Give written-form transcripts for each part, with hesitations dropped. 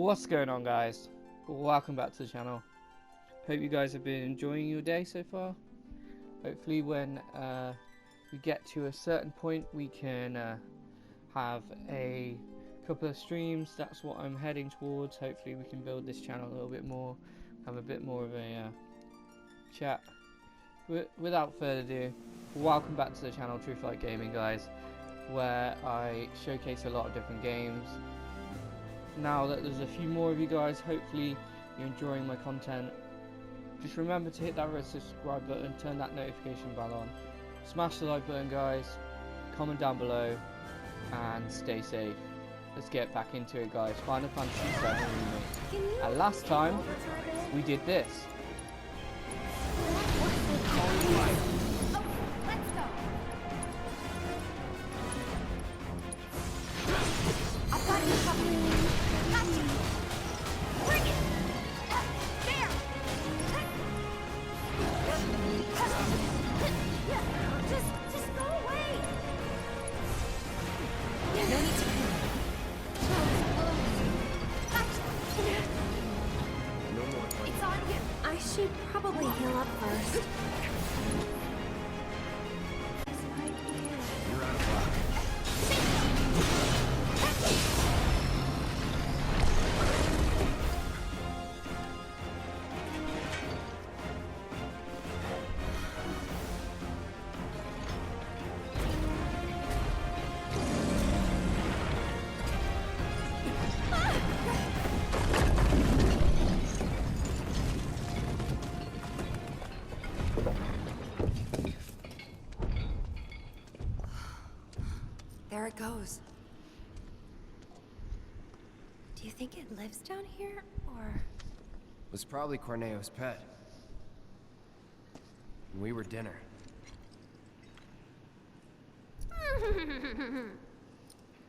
What's going on, guys? Welcome back to the channel. Hope you guys have been enjoying your day so far. Hopefully when we get to a certain point we can have a couple of streams. That's what I'm heading towards. Hopefully we can build this channel a little bit more, have a bit more of a chat. Without further ado, welcome back to the channel Truth Like Gaming, guys, where I showcase a lot of different games. Now that there's a few more of you guys, hopefully you're enjoying my content. Just remember to hit that red subscribe button, turn that notification bell on, smash the like button, guys, comment down below, and stay safe. Let's get back into it, guys. Final Fantasy VII Remake. And last time we did this. I should probably heal up first. You're out of luck. There it goes. Do you think it lives down here, or...? It was probably Corneo's pet. We were dinner.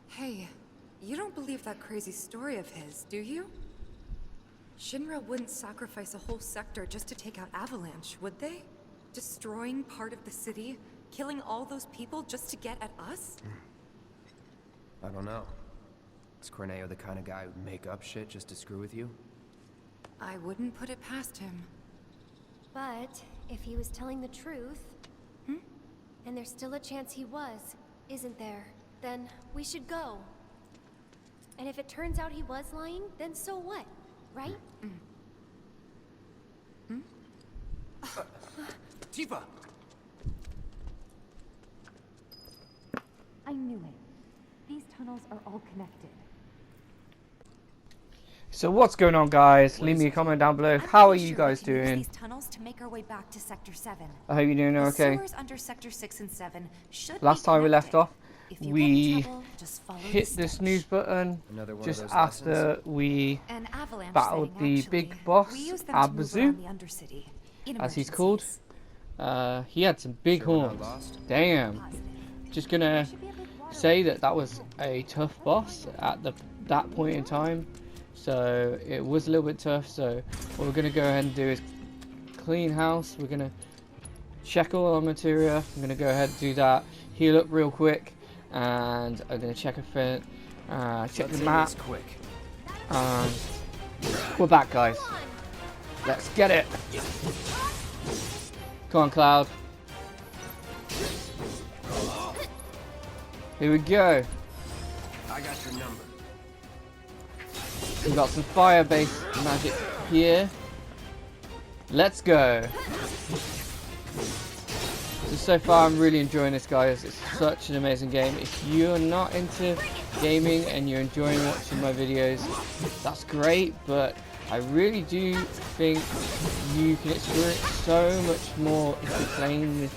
Hey, you don't believe that crazy story of his, do you? Shinra wouldn't sacrifice a whole sector just to take out Avalanche, would they? Destroying part of the city, killing all those people just to get at us? I don't know. Is Corneo the kind of guy who'd make up shit just to screw with you? I wouldn't put it past him. But if he was telling the truth, and there's still a chance he was, isn't there? Then we should go. And if it turns out he was lying, then so what, right? Tifa! I knew it. These tunnels are all connected. So what's going on, guys? Leave me a comment down below. How are you guys doing? These tunnels to make our way back to Sector 7. I hope you're doing okay. Sewers under Sector 6 and 7 should Last time we left off, If you we get in trouble, just follow hit the steps. snooze button Another one just of those after lessons? we An avalanche battled setting, the actually. big boss, We use them to move Abazu, around the Undercity in as he's called. emergencies. He had some big Sure we're not horns. lost? Damn. Positive. Just gonna There should be a big water say that was a tough boss at that point in time. So it was a little bit tough. So what we're gonna go ahead and do is clean house. We're gonna check all our materia. I'm gonna go ahead and do that. Heal up real quick, and I'm gonna check check Let's the end map. this quick. And we're back, guys. Let's get it. Come on, Cloud. Here we go. I got your number. We've got some fire-based magic here. Let's go. So far I'm really enjoying this, guys. It's such an amazing game. If you're not into gaming and you're enjoying watching my videos, that's great, but I really do think you can experience so much more if you're playing this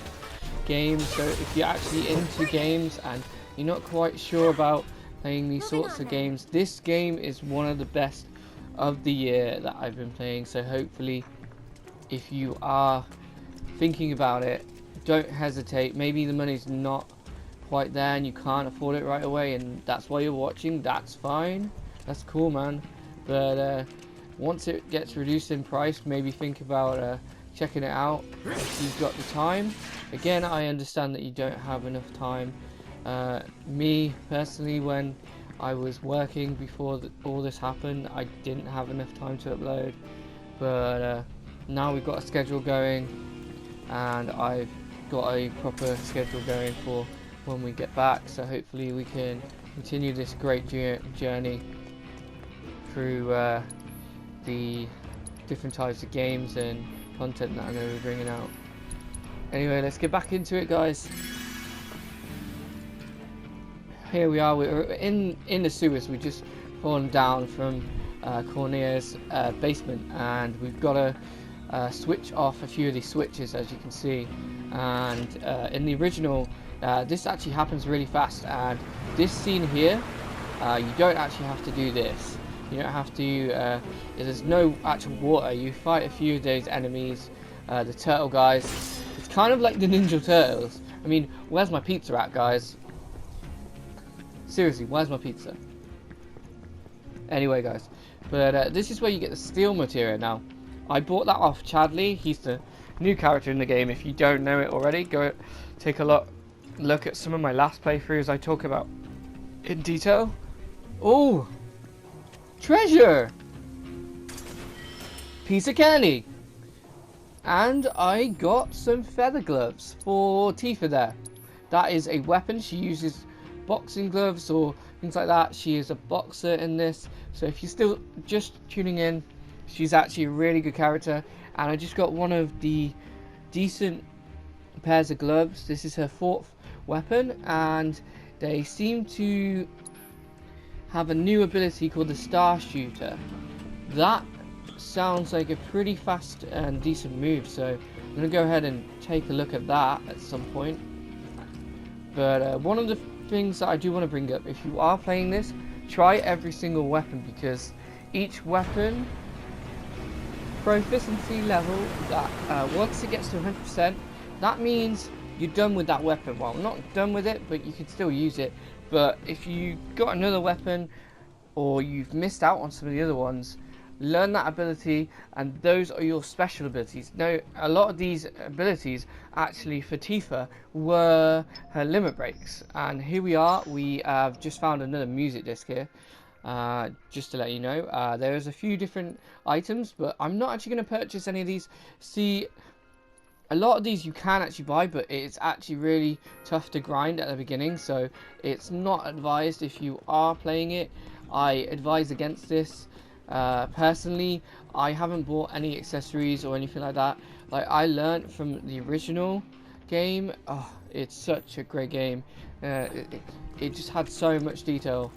game. So if you're actually into games and you're not quite sure about playing these sorts of games, this game is one of the best of the year that I've been playing. So hopefully if you are thinking about it, don't hesitate. Maybe the money's not quite there and you can't afford it right away, and that's why you're watching. That's fine, that's cool, man. But once it gets reduced in price, maybe think about checking it out if you've got the time. Again, I understand that you don't have enough time. Me personally, when I was working before all this happened. I didn't have enough time to upload, but now we've got a schedule going, and I've got a proper schedule going for when we get back, so hopefully we can continue this great journey through the different types of games and content that I'm going to be bringing out. Anyway, let's get back into it, guys. Here we are, we're in the sewers. We've just fallen down from Cornea's basement, and we've got to switch off a few of these switches, as you can see. And in the original, this actually happens really fast, and this scene here, you don't actually have to do this. You don't have to, there's no actual water. You fight a few of those enemies, the turtle guys. It's kind of like the Ninja Turtles. I mean, where's my pizza at, guys? Seriously, where's my pizza? Anyway, guys, but this is where you get the steel material. Now, I bought that off Chadley. He's the new character in the game. If you don't know it already, go take a look at some of my last playthroughs. I talk about in detail. Oh, treasure! Piece of candy! And I got some feather gloves for Tifa there. That is a weapon. She uses boxing gloves or things like that. She is a boxer in this, so if you're still just tuning in, she's actually a really good character. And I just got one of the decent pairs of gloves. This is her 4th weapon, and they seem to have a new ability called the Star Shooter. That sounds like a pretty fast and decent move, so I'm gonna go ahead and take a look at that at some point. But one of the things that I do want to bring up, if you are playing this, try every single weapon, because each weapon proficiency level, that once it gets to 100%, that means you're done with that weapon. Well, not done with it, but you can still use it. But if you got another weapon, or you've missed out on some of the other ones, learn that ability, and those are your special abilities. Now, a lot of these abilities actually for Tifa were her limit breaks, and here we are. We have just found another music disc here, just to let you know. There's a few different items, but I'm not actually going to purchase any of these. See, a lot of these you can actually buy, but it's actually really tough to grind at the beginning, so it's not advised if you are playing it. I advise against this. Personally, I haven't bought any accessories or anything like that. Like, I learned from the original game. Oh, it's such a great game. It just had so much detail.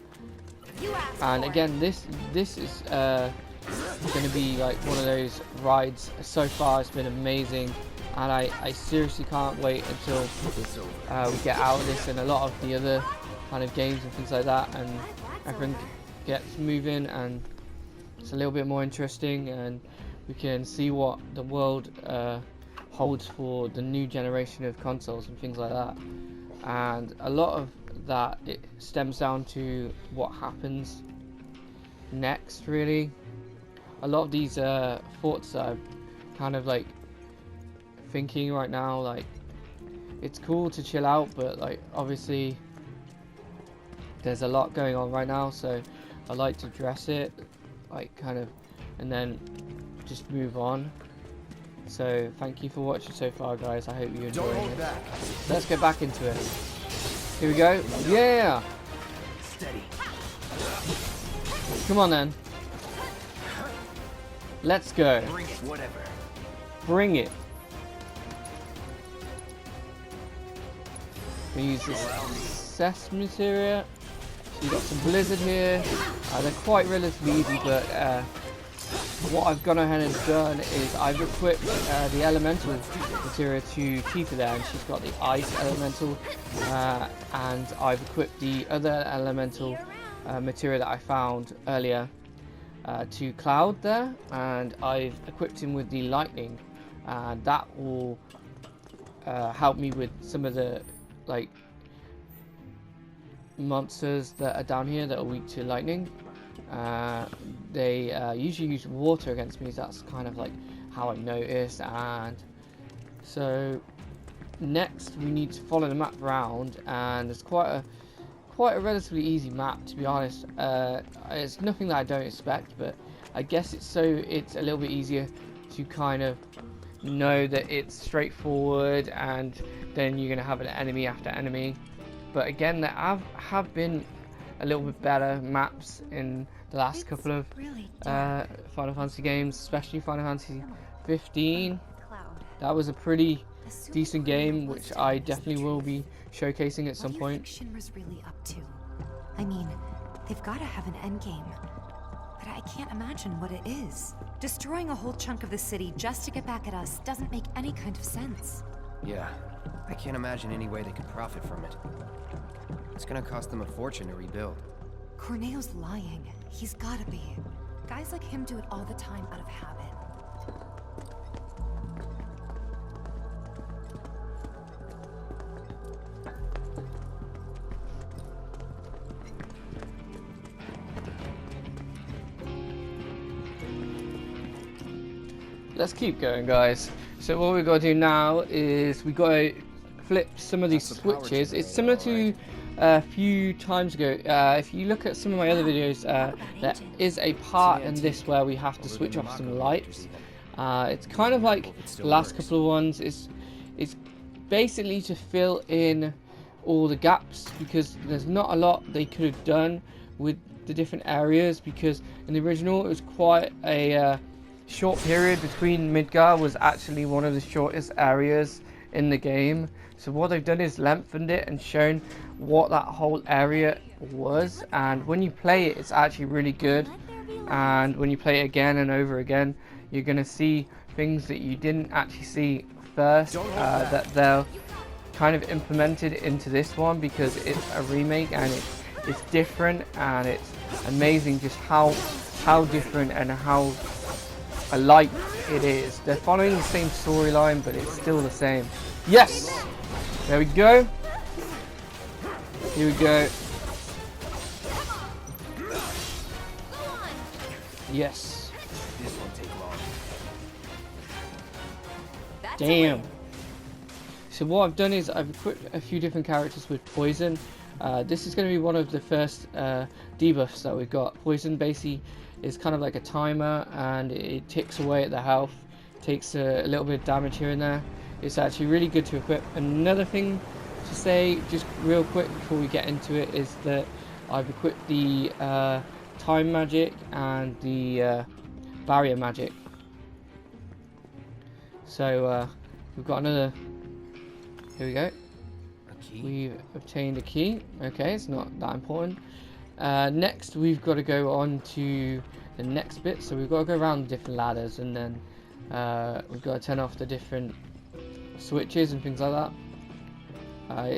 And again, this is going to be like one of those rides. So far, it's been amazing, and I seriously can't wait until we get out of this and a lot of the other kind of games and things like that, and everything gets moving and it's a little bit more interesting, and we can see what the world holds for the new generation of consoles and things like that. And a lot of that, it stems down to what happens next, really. A lot of these thoughts that I'm kind of like thinking right now, like, it's cool to chill out, but like obviously there's a lot going on right now, so I like to address it, like, kind of, and then just move on. So thank you for watching so far, guys. I hope you enjoyed it. Let's get back into it. Here we go. Yeah. Steady. Come on then. Let's go. Bring it, whatever. Bring it. We use this cess material. So you've got some blizzard here. They're quite relatively easy, but what I've gone ahead and done is I've equipped the elemental material to Tifa there, and she's got the ice elemental, and I've equipped the other elemental material that I found earlier to Cloud there, and I've equipped him with the lightning, and that will help me with some of the like monsters that are down here that are weak to lightning. They usually use water against me, so that's kind of like how I noticed. And so next we need to follow the map around, and there's quite quite a relatively easy map, to be honest. It's nothing that I don't expect, but I guess it's a little bit easier to kind of know that it's straightforward, and then you're gonna have an enemy after enemy. But again, there have been a little bit better maps in the last couple of Final Fantasy games, especially Final Fantasy 15. That was a pretty decent game, which I definitely will be showcasing at some point. What do you think Shinra's really up to? I mean, they've got to have an endgame, but I can't imagine what it is. Destroying a whole chunk of the city just to get back at us doesn't make any kind of sense. Yeah, I can't imagine any way they could profit from it. It's gonna cost them a fortune to rebuild. Corneo's lying. He's gotta be. Guys like him do it all the time out of habit. Let's keep going, guys. So what we've got to do now is we've got to flip some of these switches. It's similar to a few times ago. If you look at some of my other videos, there is a part in this where we have to switch off some lights. It's kind of like the last couple of ones. It's basically to fill in all the gaps, because there's not a lot they could have done with the different areas, because in the original it was quite a short period between Midgar. Was actually one of the shortest areas in the game. So what they've done is lengthened it and shown what that whole area was, and when you play it, it's actually really good. And when you play it again and over again, you're gonna see things that you didn't actually see first, that they'll kind of implemented into this one, because it's a remake and it's different, and it's amazing just how different and how alike it is. They're following the same storyline, but it's still the same. Yes! There we go. Here we go. Yes. This won't take long. Damn. So what I've done is I've equipped a few different characters with poison. This is going to be one of the first debuffs that we've got. Poison basically is kind of like a timer, and it ticks away at the health, takes a little bit of damage here and there. It's actually really good to equip. Another thing to say, just real quick before we get into it, is that I've equipped the time magic and the barrier magic. So we've got another. Here we go. A key? We've obtained a key. Okay, it's not that important. Next, we've got to go on to the next bit. So we've got to go around different ladders, and then we've got to turn off the different switches and things like that.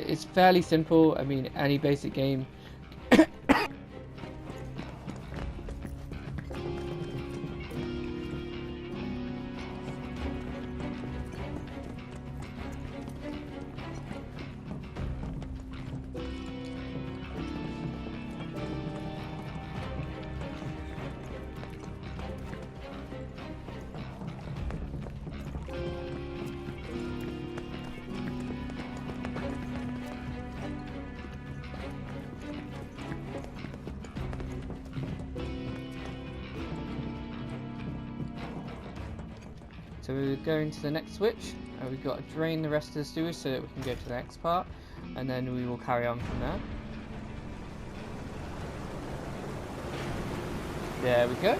It's fairly simple. I mean, any basic game. So we're going to the next switch, and we've got to drain the rest of the sewers so that we can go to the next part, and then we will carry on from there. There we go.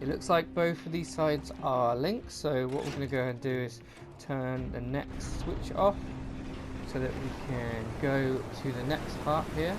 It looks like both of these sides are linked, so what we're going to go ahead and do is turn the next switch off so that we can go to the next part here.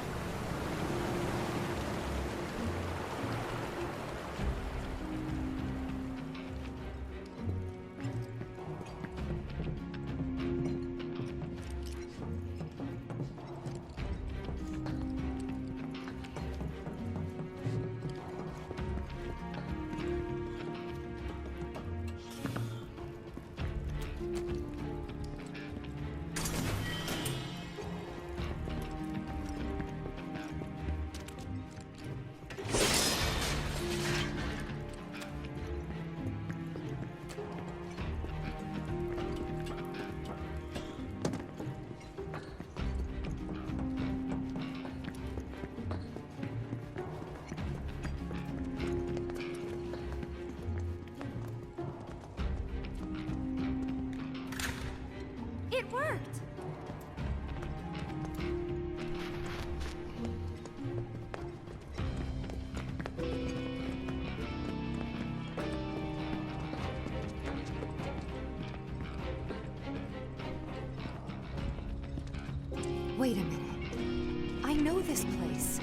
this place?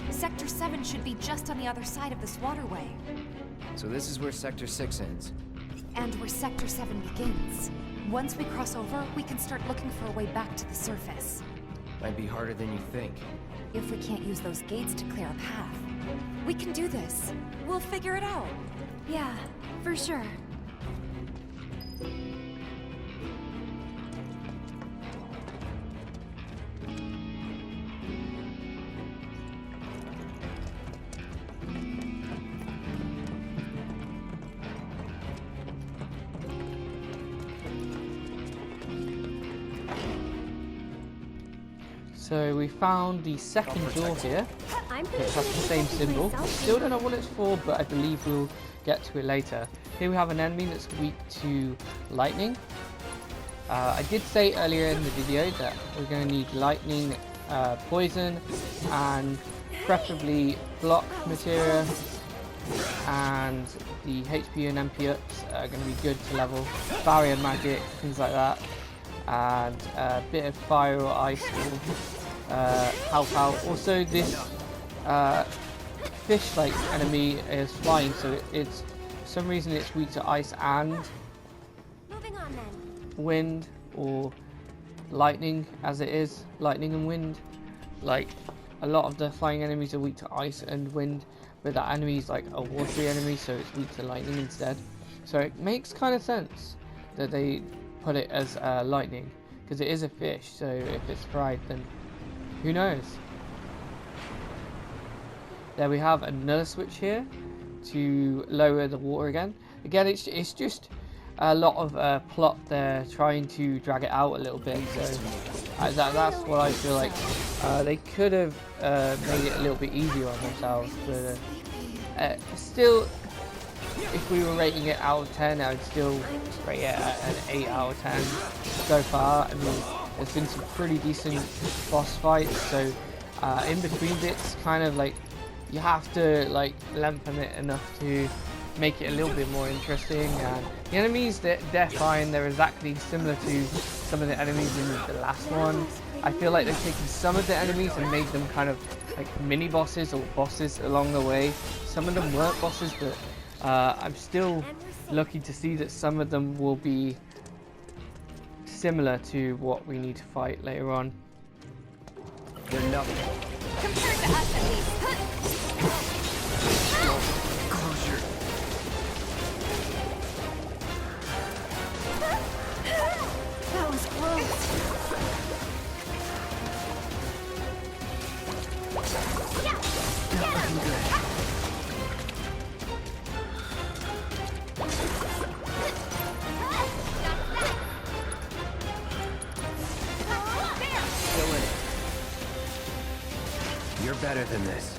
Sector 7 should be just on the other side of this waterway. So this is where Sector 6 ends. And where Sector 7 begins. Once we cross over, we can start looking for a way back to the surface. Might be harder than you think. If we can't use those gates to clear a path. We can do this. We'll figure it out. Yeah, for sure. So we found the second door here, I'm which has the same symbol. Still don't know what it's for, but I believe we'll get to it later. Here we have an enemy that's weak to lightning. I did say earlier in the video that we're going to need lightning, poison, and preferably block materia, and the HP and MP ups are going to be good to level, barrier magic, things like that, and a bit of fire or ice will help out. Also, this fish-like enemy is flying, so it's for some reason it's weak to ice and Moving on then. wind, or lightning, as it is lightning and wind. Like, a lot of the flying enemies are weak to ice and wind, but that enemy is like a watery enemy, so it's weak to lightning instead. So it makes kind of sense that they put it as lightning, because it is a fish, so if it's fried, then who knows. There we have another switch here to lower the water again. Again, it's just a lot of plot there, trying to drag it out a little bit, so that's what I feel like. They could have made it a little bit easier on themselves, but still, if we were rating it out of 10, I'd still rate it at an 8 out of 10 so far. I mean, there's been some pretty decent boss fights, so in between bits, kind of like, you have to like lengthen it enough to make it a little bit more interesting. And the enemies, they're fine, they're exactly similar to some of the enemies in the last one. I feel like they've taken some of the enemies and made them kind of like mini bosses or bosses along the way. Some of them weren't bosses, but I'm still lucky to see that some of them will be similar to what we need to fight later on. They're nothing. Compared to us, at least. Closure. That was close. Not looking good. Still in it. You're better than this.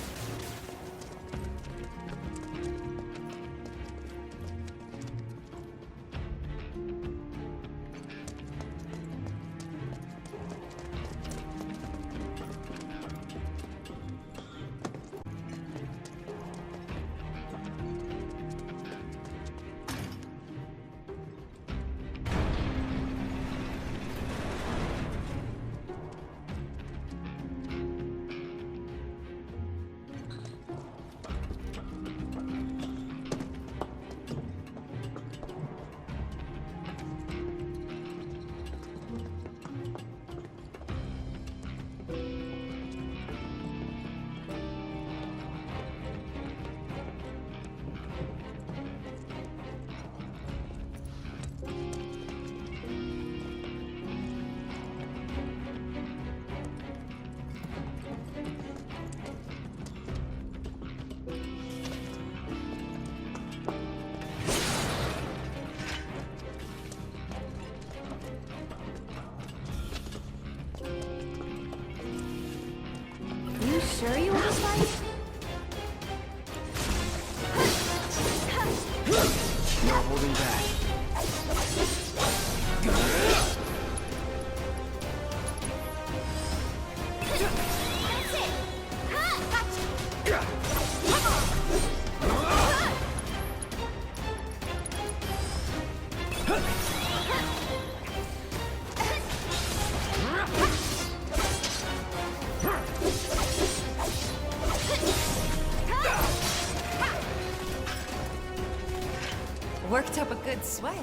Worked up a good sweat.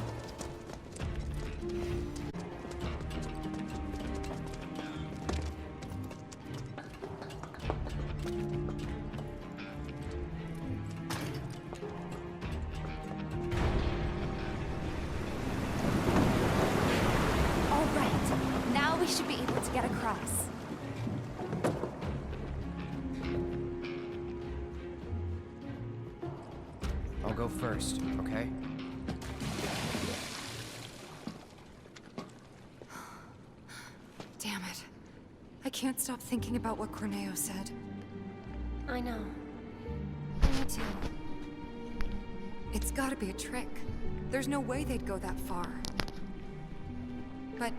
All right, now we should be able to get across. I'll go first, okay? Damn it. I can't stop thinking about what Corneo said. I know. Me too. It's gotta be a trick. There's no way they'd go that far. But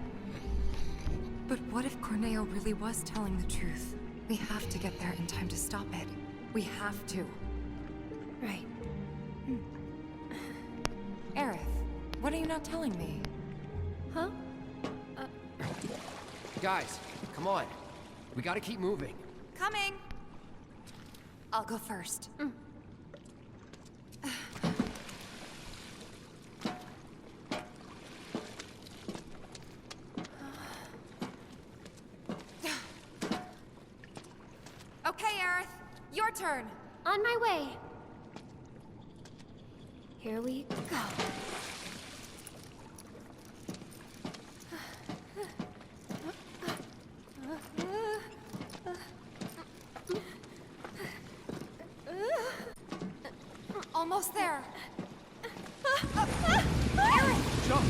what if Corneo really was telling the truth? We have to get there in time to stop it. We have to. Right. Aerith, what are you not telling me? Huh? Guys, come on. We gotta keep moving. Coming! I'll go first. Okay, Aerith. Your turn. On my way. Here we go. Almost there. Jump!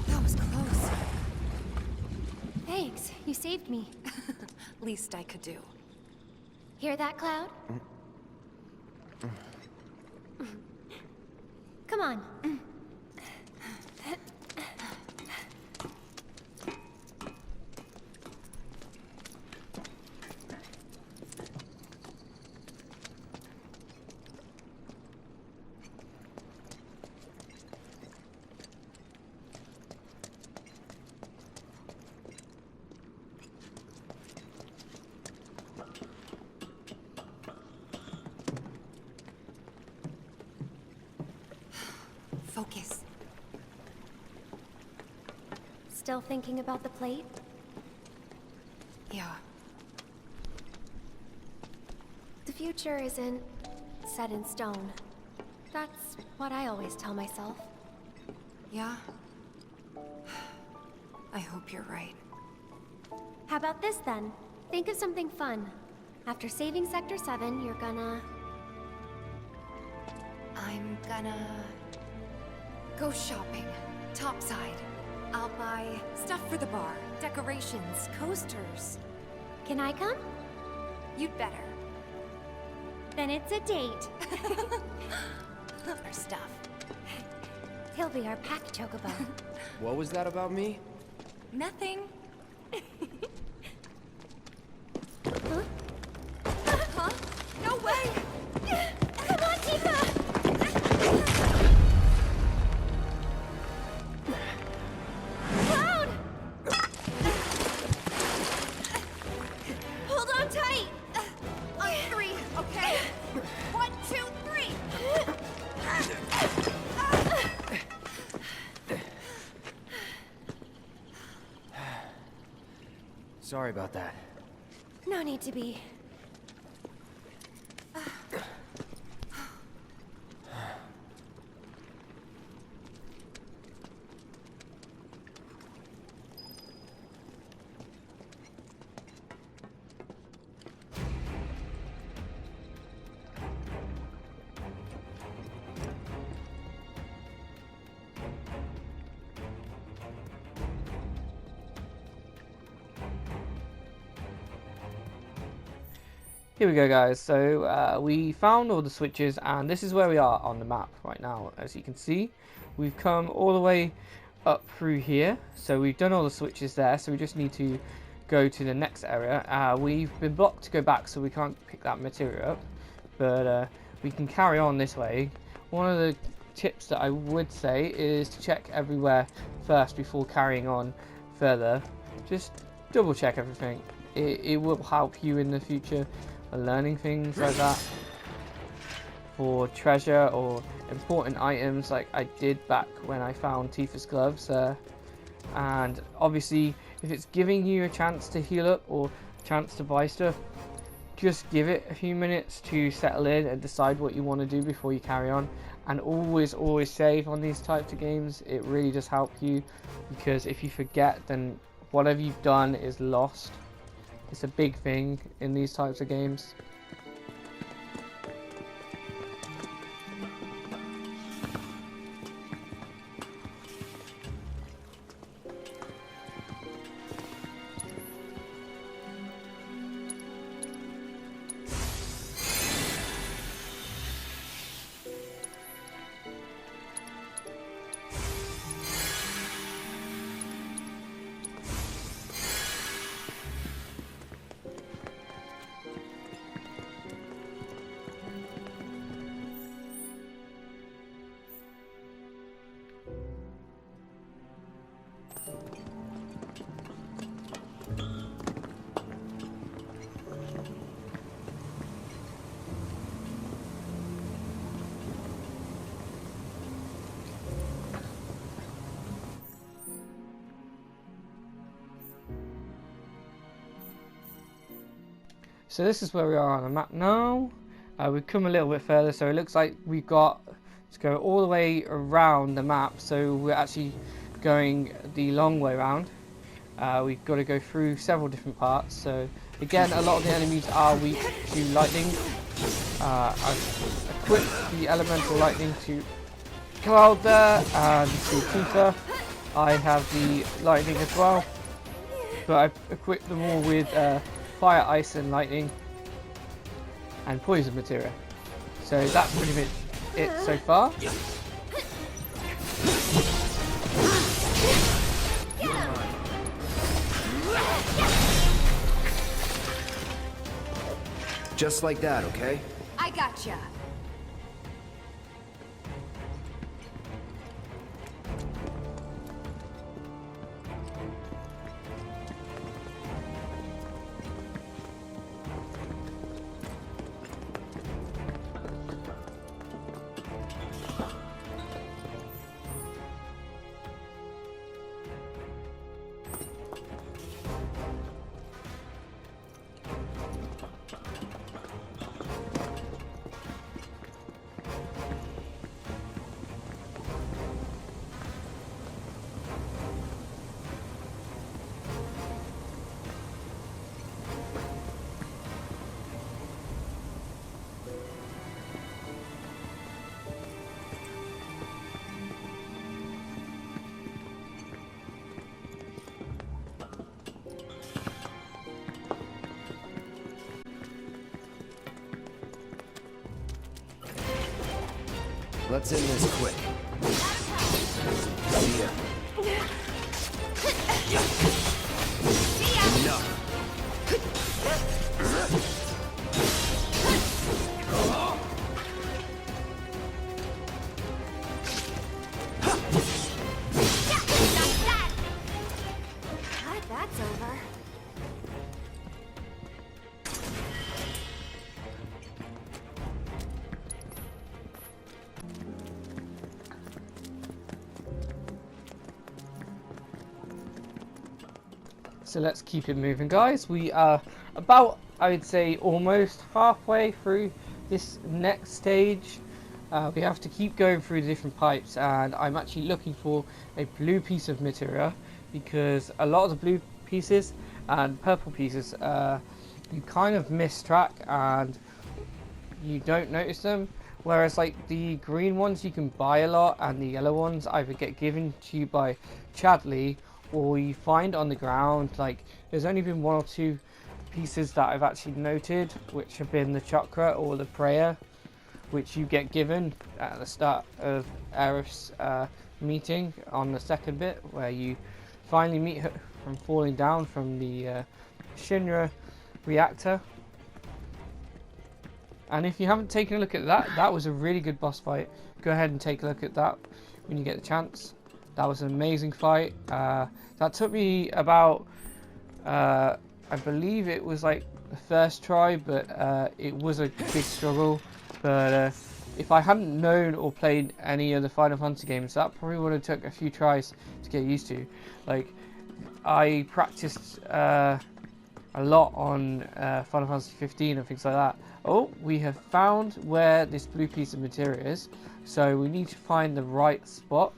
That was close. Thanks, you saved me. Least I could do. Hear that, Cloud? Come on. Focus. Still thinking about the plate? Yeah. The future isn't set in stone. That's what I always tell myself. Yeah? I hope you're right. How about this then? Think of something fun. After saving Sector 7, you're gonna... I'm gonna... go shopping. Topside. I'll buy stuff for the bar. Decorations, coasters. Can I come? You'd better. Then it's a date. Or stuff. He'll be our pack chocobo. What was that about me? Nothing. Huh? Huh? No way! Come on, Tifa! Cloud! Hold on tight! On three, okay? 1, 2, 3! Sorry about that. No need to be. Here we go, guys. So we found all the switches, and this is where we are on the map right now. As you can see, we've come all the way up through here, so we've done all the switches there, so we just need to go to the next area. We've been blocked to go back, so we can't pick that material up, but we can carry on this way. One of the tips that I would say is to check everywhere first before carrying on further. Just double check everything. it will help you in the future learning things like that for treasure or important items, like I did back when I found Tifa's gloves. And obviously, if it's giving you a chance to heal up or chance to buy stuff, just give it a few minutes to settle in and decide what you want to do before you carry on. And always save on these types of games. It really does help you, because if you forget, then whatever you've done is lost. It's a big thing in these types of games. So this is where we are on the map now. We've come a little bit further, so it looks like we've got to go all the way around the map. So we're actually going the long way around. We've got to go through several different parts. So again, a lot of the enemies are weak to lightning. I've equipped the elemental lightning to Cloud there and to Tifa. I have the lightning as well, but I've equipped them all with fire, ice and lightning and poison materia. So that's pretty much it so far. Just like that, okay? I gotcha. Let's end this quick. See ya. Enough. That's over. So let's keep it moving, guys. We are about, I would say, almost halfway through this next stage. We have to keep going through the different pipes, and I'm actually looking for a blue piece of materia, because a lot of the blue pieces and purple pieces you kind of miss track and you don't notice them, whereas like the green ones you can buy a lot, and the yellow ones either get given to you by Chadley or you find on the ground. Like there's only been one or two pieces that I've actually noted, which have been the chakra or the prayer, which you get given at the start of Aerith's meeting on the second bit, where you finally meet her from falling down from the Shinra reactor. And if you haven't taken a look at that, that was a really good boss fight. Go ahead and take a look at that when you get the chance. That was an amazing fight. That took me about I believe it was like the first try, but it was a big struggle. But if I hadn't known or played any of the Final Fantasy games, that probably would have took a few tries to get used to. Like, I practiced a lot on Final Fantasy 15 and things like that. Oh, we have found where this blue piece of material is, so we need to find the right spot.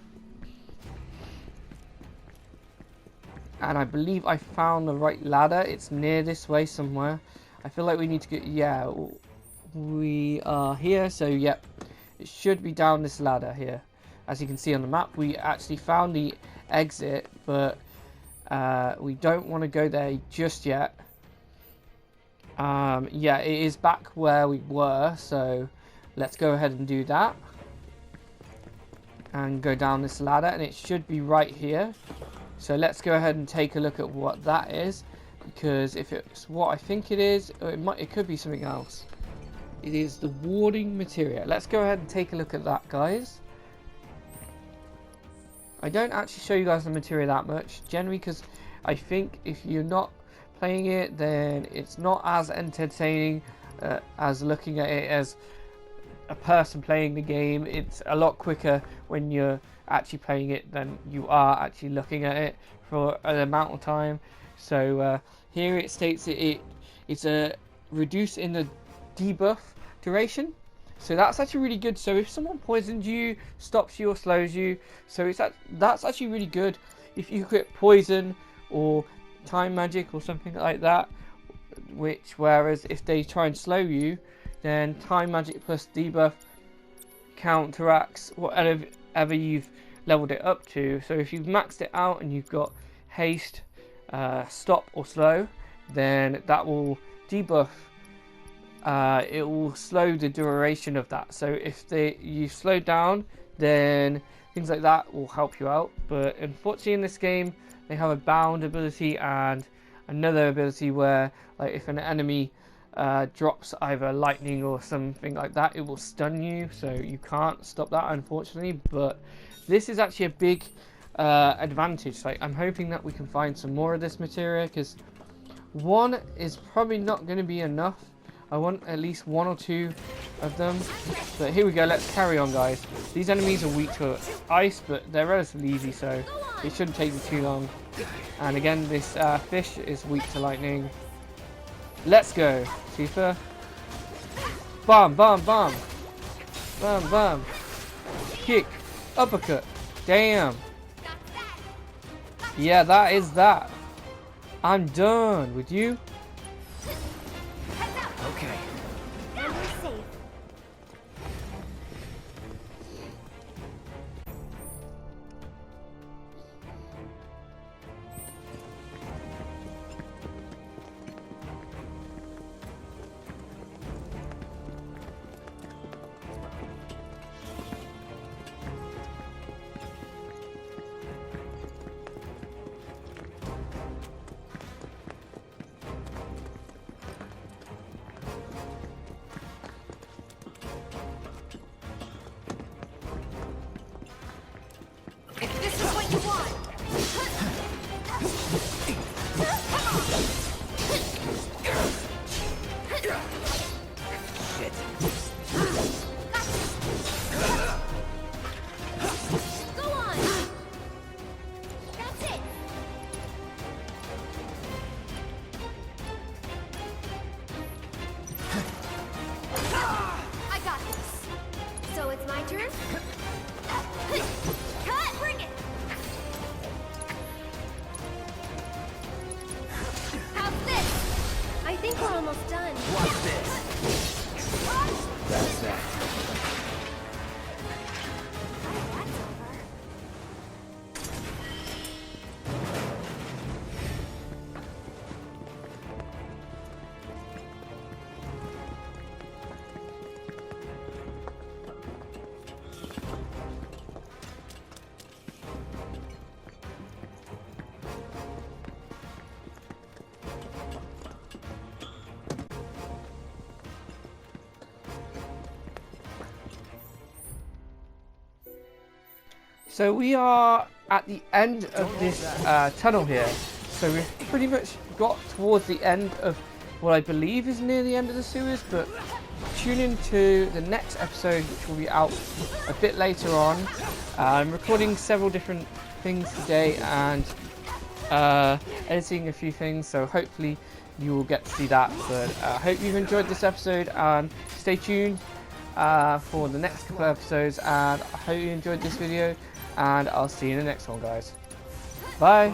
And I believe I found the right ladder. It's near this way somewhere. I feel like we need to get... Yeah, we are here. So, yep. It should be down this ladder here. As you can see on the map, we actually found the exit. But we don't want to go there just yet. Yeah, it is back where we were. So, let's go ahead and do that. And go down this ladder. And it should be right here. So let's go ahead and take a look at what that is, because if it's what I think it is, it could be something else. It is the warding materia. Let's go ahead and take a look at that, guys. I don't actually show you guys the materia that much, generally, because I think if you're not playing it, then it's not as entertaining as looking at it as a person playing the game. It's a lot quicker when you're actually playing it than you are actually looking at it for an amount of time. So here it states it's a reduce in the debuff duration, so that's actually really good. So if someone poisons you, stops you, or slows you, so that's actually really good. If you get poison or time magic or something like that, whereas if they try and slow you, then time magic plus debuff counteracts whatever you've leveled it up to. So if you've maxed it out and you've got haste, stop or slow, then that will debuff. It will slow the duration of that. So if you slow down, then things like that will help you out. But unfortunately in this game, they have a bound ability and another ability where, like, if an enemy drops either lightning or something like that, it will stun you, so you can't stop that, unfortunately. But this is actually a big advantage. Like, I'm hoping that we can find some more of this materia, because one is probably not going to be enough. I want at least one or two of them. But here we go, let's carry on, guys. These enemies are weak to ice, but they're relatively easy, so it shouldn't take me too long. And again, this fish is weak to lightning. Let's go, Tifa. Bam, bam, bam. Bam, bam. Kick. Uppercut. Damn. Yeah, that is that. I'm done with you. Okay. So we are at the end of this tunnel here. So we've pretty much got towards the end of what I believe is near the end of the sewers, but tune in to the next episode, which will be out a bit later on. I'm recording several different things today and editing a few things, so hopefully you will get to see that. But I hope you've enjoyed this episode, and stay tuned for the next couple of episodes, and I hope you enjoyed this video, and I'll see you in the next one, guys. Bye.